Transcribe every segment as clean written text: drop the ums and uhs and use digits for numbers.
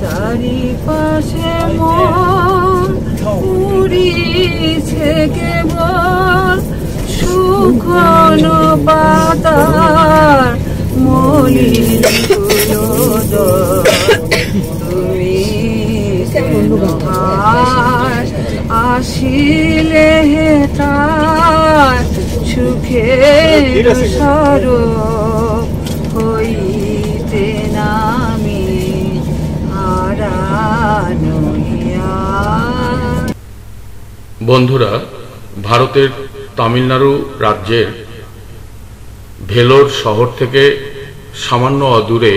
চারিপাশে মন উড়িছে কেবল শুকনো পাতার মলিন তুমি আসিলে তার সুখের স্বরূপ হইতে নামি হারানো। বন্ধুরা, ভারতের তামিলনাড়ু রাজ্যের ভেলোর শহর থেকে সামান্য অদূরে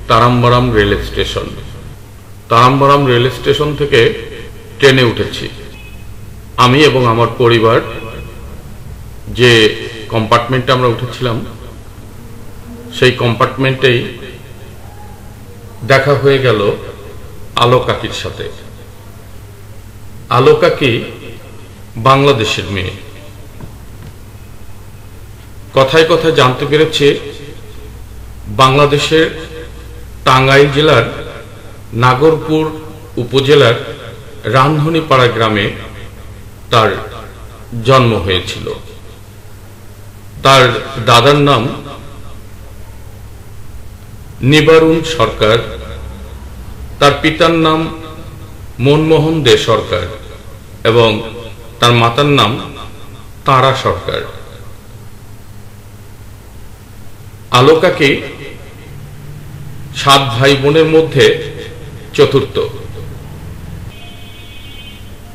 তারাম্বারাম রেল স্টেশন। তারাম্বারাম রেল স্টেশন থেকে ট্রেনে উঠেছি আমি এবং আমার পরিবার। যে কম্পার্টমেন্টে আমরা উঠেছিলাম সেই কম্পার্টমেন্টেই দেখা হয়ে গেল আলো কাকির সাথে। আলো কাকি বাংলাদেশের মেয়ে। কথায় কথায় জানতে পেরেছে বাংলাদেশের টাঙ্গাইল জেলার নাগরপুর উপজেলার রান্ধনীপাড়া গ্রামে তার জন্ম হয়েছিল। তার দাদার নাম নিবারুণ সরকার, তার পিতার নাম মনমোহন দে সরকার এবং তার মাতার নাম তারা সরকার। আলো কাকি 7 ভাই বোনের মধ্যে চতুর্থ।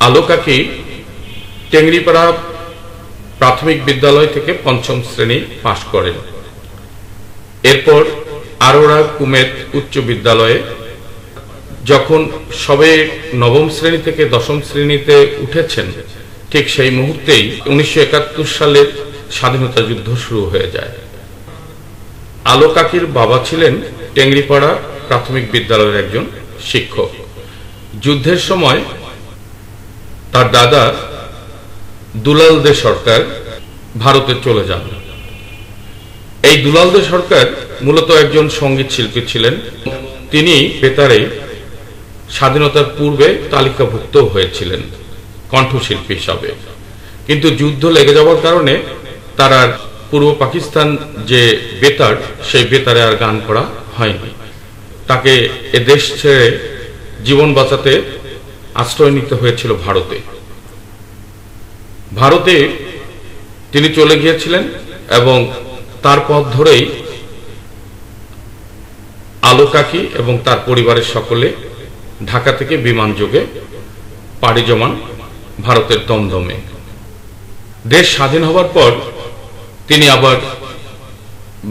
আলো কাকি টেংরিপাড়া প্রাথমিক বিদ্যালয় থেকে 5ম শ্রেণী পাশ করেন। এরপর আরোরা কুমেত উচ্চ বিদ্যালয়ে যখন সবে 9ম শ্রেণী থেকে 10ম শ্রেণীতে উঠেছেন, ঠিক সেই মুহূর্তেই 1971 সালের স্বাধীনতা যুদ্ধ শুরু হয়ে যায়। আলো কাকির বাবা ছিলেন টেংরিপাড়া প্রাথমিক বিদ্যালয়ের একজন শিক্ষক। যুদ্ধের সময় তার দাদা দুলাল দে সরকার ভারতে চলে যান। এই দুলাল দে সরকার মূলত একজন সঙ্গীত শিল্পী ছিলেন। তিনি বেতারে স্বাধীনতার পূর্বে তালিকাভুক্ত হয়েছিলেন কণ্ঠশিল্পী হিসাবে, কিন্তু যুদ্ধ লেগে যাওয়ার কারণে তার আর পূর্ব পাকিস্তান যে বেতার, সেই বেতারে আর গান করা হয়নি। তাকে এ দেশ ছেড়ে জীবন বাঁচাতে আশ্রয় নিতে হয়েছিল ভারতে। ভারতে তিনি চলে গিয়েছিলেন এবং তার পথ ধরেই আলো কাকি এবং তার পরিবারের সকলে ঢাকা থেকে বিমান যোগে পাড়ি জমান ভারতের দমদমে। দেশ স্বাধীন হবার পর তিনি আবার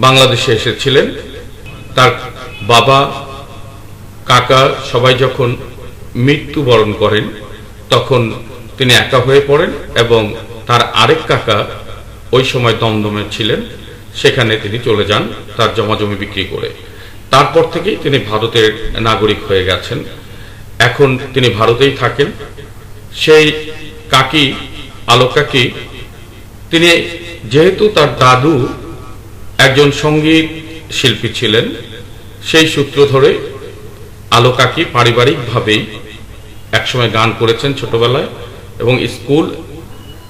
বাংলাদেশে এসেছিলেন। তার বাবা কাকা সবাই যখন মৃত্যুবরণ করেন তখন তিনি একা হয়ে পড়েন এবং তার আরেক কাকা ওই সময় দমদমে ছিলেন, সেখানে তিনি চলে যান তার জমাজমি বিক্রি করে। তারপর থেকেই তিনি ভারতের নাগরিক হয়ে গেছেন। এখন তিনি ভারতেই থাকেন। সেই কাকি আলো কাকি, তিনি যেহেতু তার দাদু একজন সঙ্গীত শিল্পী ছিলেন, সেই সূত্র ধরে আলো কাকি পারিবারিকভাবেই একসময় গান করেছেন ছোটবেলায় এবং স্কুল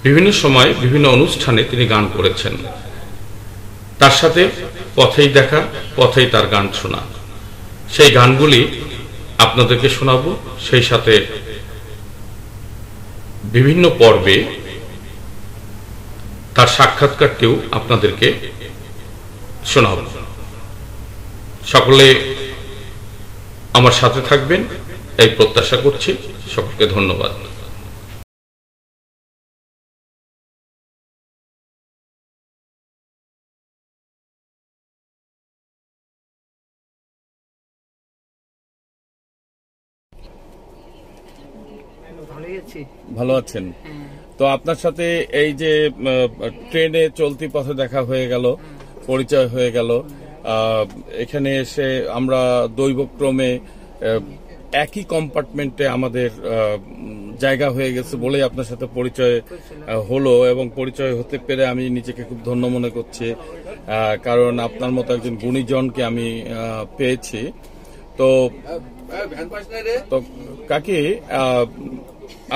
বিভিন্ন সময় বিভিন্ন অনুষ্ঠানে তিনি গান করেছেন। তার সাথে পথেই দেখা, পথেই তার গান শোনা, সেই গানগুলি আপনাদেরকে শোনাবো। সেই সাথে বিভিন্ন পর্বে তার সাক্ষাৎকারটিও আপনাদেরকে শোনাব। সকলে আমার সাথে থাকবেন এই প্রত্যাশা করছি। সকলকে ধন্যবাদ। ভালো আছেন তো? আপনার সাথে এই যে ট্রেনে চলতি পথে দেখা হয়ে গেল, পরিচয় হয়ে গেল, এখানে এসে আমরা দৈবক্রমে একই কম্পার্টমেন্টে আমাদের জায়গা হয়ে গেছে বলেই আপনার সাথে পরিচয় হলো এবং পরিচয় হতে পেরে আমি নিজেকে খুব ধন্য মনে করছি, কারণ আপনার মতো একজন গুণীজনকে আমি পেয়েছি। তো তো কাকি,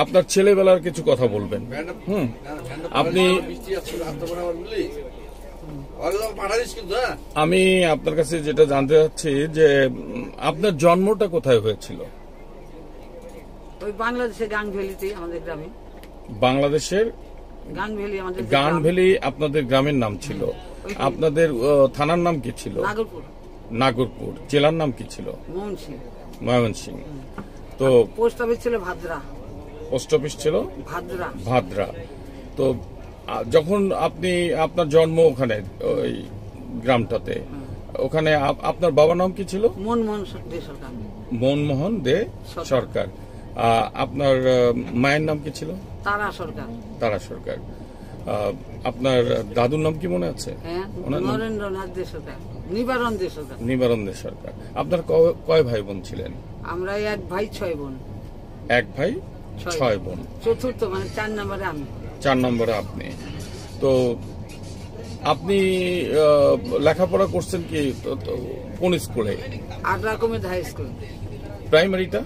আপনার ছেলেবেলার কিছু কথা বলবেন। আপনি, আমি আপনার কাছে যেটা জানতে চাচ্ছি যে আপনার জন্মটা কোথায় হয়েছিল? ওই বাংলাদেশের গাংভ্যালিতে, আমাদের গ্রামে। বাংলাদেশের গাংভ্যালি, আমাদের গাংভ্যালি আপনাদের গ্রামের নাম ছিল। আপনাদের থানার নাম কি ছিল? নাগরপুর। নাগরপুর। জেলার নাম কি ছিল? ময়মনসিংহ। তো পোস্ট অফিস ছিল ভাদ্রা। পোস্ট অফিস ছিল ভাদ্রা। ভাদ্রা। তো যখন আপনি, আপনার জন্ম ওখানে ওই গ্রামটাতে, ওখানে আপনার বাবার নাম কি ছিল? মনমোহন দে সরকার। মনমোহন দে সরকার। আপনার মায়ের নাম কি ছিল? তারা সরকার। তারা সরকার। আপনার দাদুর নাম কি মনে আছে? নরেন্দ্রনাথ দে সরকার। নিবারণ দে সরকার। নিবারণ দে সরকার। আপনার কয় ভাই বোন ছিলেন? আমরা 1 ভাই 6 বোন। 1 ভাই 6 বোন। চতুর্থ, মানে 4 নম্বরে আমি। 4 নম্বরে আপনি। তো আপনি লেখাপড়া করছেন কি কোন স্কুলে? Agra committee high school. প্রাইমারিটা?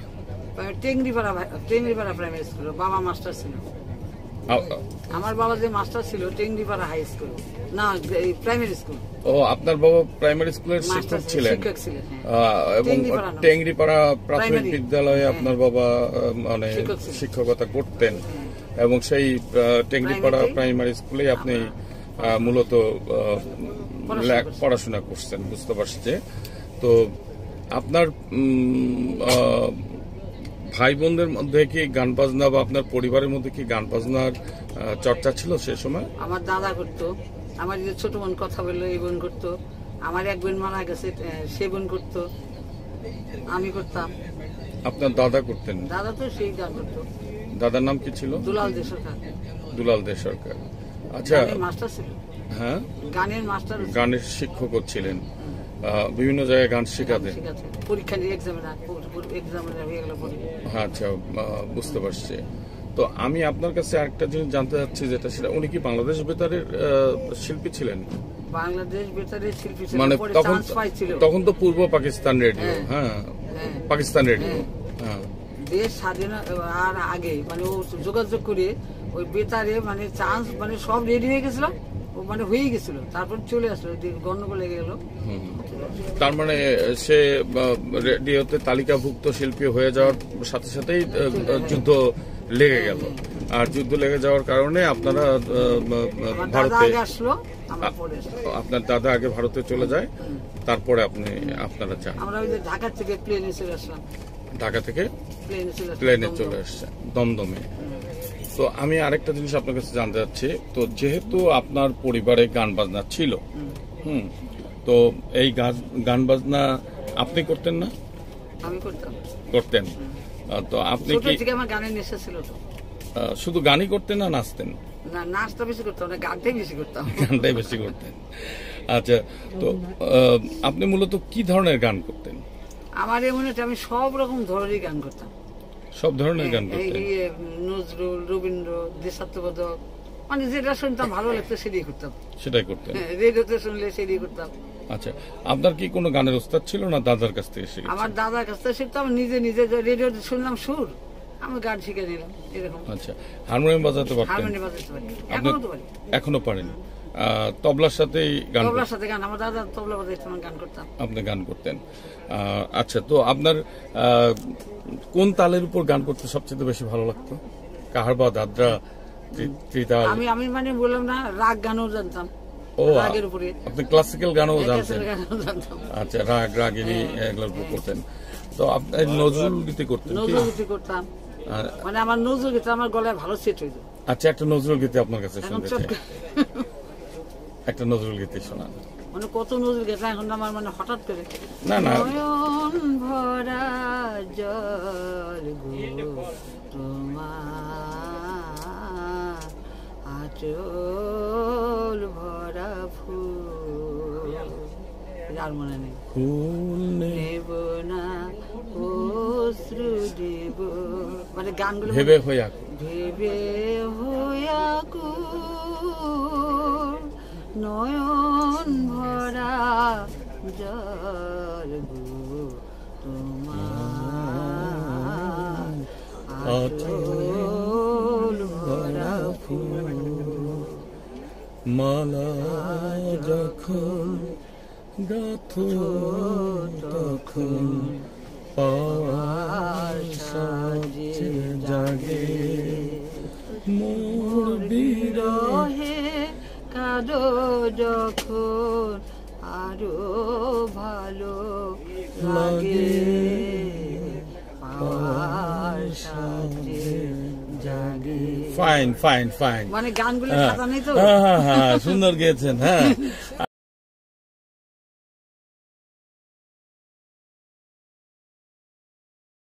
Tengripara primary school. বাবা মাস্টার ছিল। আমার বাবা যে মাস্টার ছিল টেংরিপাড়া হাই স্কুল, না প্রাইমারি স্কুল। ও, আপনার বাবা প্রাইমারি স্কুলের শিক্ষক ছিলেন? এবং টেংরিপাড়া প্রাথমিক বিদ্যালয়ে আপনার বাবা মানে শিক্ষকতা করতেন, এবং সেই টেংরিপাড়া প্রাইমারি স্কুলে আপনি মূলত পড়াশোনা করছেন, বুঝতে পারছি। তো আপনার ভাই বোনদের মধ্যে কি গান বাজনা, বা আপনার পরিবারের মধ্যে কি গান বাজনার চর্চা ছিল সে সময়? আমার দাদা করতো, আমার যে ছোট বোন কথা বললো এই বোন করতো, আমার এক বোন মারা গেছে সে বোন করতো, আমি করতাম। আপনার দাদা করতেন? দাদা তো সেই গান করতো। দাদার নাম কি ছিল? দুলাল দে সরকার। দুলাল দে সরকার। আচ্ছা, মাস্টার ছিল। হ্যাঁ, গানের মাস্টার, গানের শিক্ষক ছিলেন, বিভিন্ন জায়গায় গান শেখাতেন। পরীক্ষা দিয়ে এক্সাম হয়ে গেল। আচ্ছা, বুঝতে পারছি। তো আমি আপনার কাছে আরেকটা জিনিস জানতে চাচ্ছি, যেটা সেটা, উনি কি বাংলাদেশ বেতারের শিল্পী ছিলেন? বাংলাদেশ বেতারের শিল্পী ছিলেন, মানে তখন তো পূর্ব পাকিস্তান রেডিও। হ্যাঁ, পাকিস্তান রেডিও। হ্যাঁ, দেশ স্বাধীন আর আগে মানে ও যোগাযোগ করে ওই বেতারে মানে চান্স, মানে সব রেডি হয়ে গেছিল, মানে হয়ে গেছিল, তারপর চলে আসলো, গন্ডগোল লেগে গেল। তার মানে সে রেডিওতে তালিকাভুক্ত শিল্পী হয়ে যাওয়ার সাথে সাথেই যুদ্ধ লেগে গেল, আর যুদ্ধ লেগে যাওয়ার কারণে আপনারা ভারতে আসলো। আপনার দাদা আগে ভারতে চলে যায়, তারপরে আপনারা যান। আমরা ওই যে ঢাকা থেকে প্লেনে চলে আসলাম। ঢাকা থেকে প্লেনে চলে আসছে দমদমে। তো আমি আরেকটা জিনিস আপনার কাছে জানতে চাচ্ছি, তো যেহেতু আপনার পরিবারে গান বাজনা ছিল, তো এই গান বাজনা আপনি করতেন না? আমি করতাম। করতেন। তো আপনি কি আমার গানের নেশা ছিল? শুধু গানই করতেন না নাচতেন? না, নাচটা বেশি করতাম না, গানটাই বেশি করতাম। গানটাই বেশি করতেন। আচ্ছা, তো আপনি মূলত কি ধরনের গান করতেন? আমার এমন আমি সব রকম ধরনের গান করতাম। সব ধরনের গান করতেন? নজরুল, রবীন্দ্র, দেশাত্মবোধক, মানে যেটা শুনতাম ভালো লাগতো সেটাই করতাম। সেটাই করতেন? রেডিওতে শুনলে সেটাই করতাম। আচ্ছা, আপনার কি কোনো গানের ওস্তাদ ছিল না দাদার কাছ থেকে শিখেছেন? আমার দাদার কাছ থেকে শিখতাম, নিজে নিজে রেডিওতে শুনলাম সুর, আমি গান শিখে নিলাম এরকম। আচ্ছা, হারমোনিয়াম বাজাতে পারতেন? হারমোনিয়াম বাজাতে পারি, এখনো পারেন? তবলার সাথেই গান? তবলার সাথে গান, আমার দাদা তবলা বাজাইতো, গান করতাম। আপনি গান করতেন। আচ্ছা, তো আপনার কোন তালের উপর গান করতে সবচেয়ে বেশি ভালো লাগতো? কাহারবা, দাদরা, ত্রিতাল? আমি মানে বললাম না, রাগ গানও জানতাম। ও, আপনি ক্লাসিক্যাল গানও জানতেন? আচ্ছা, রাগ, রাগিনী এগুলোর উপর করতেন। তো আপনি নজরুল গীতি করতেন? নজরুল গীতি করতাম, মানে আমার নজরুল গীতি আমার গলায় ভালো সেট হইতো। আচ্ছা, একটা নজরুল গীতি আপনার কাছে শুনতে চাই। একটা নজরুল গীতি শোনান। মানে কত নজরুল গীতি এখন আমার মানে হঠাৎ করে। না না, নয়ন ভরা জল গো তোমার, আঁচল ভরা ফুল, আর মনে নেই। ফুল নেব না, অশ্রু দেব, মানে গানগুলো ভেবে হইয়া নয়ন ভরা জল গো কাঠল ভরা ফুল মালা যখন গাথো তখন পাওয়ার সাজে জাগে মোর বিরহে কাঁদো যখন আরো ভালো লাগে পাওয়ার সাজে জাগে। ফাইন ফাইন ফাইন, মানে গানগুলো খাতা নেই তো। হ্যাঁ সুন্দর গেয়েছেন। হ্যাঁ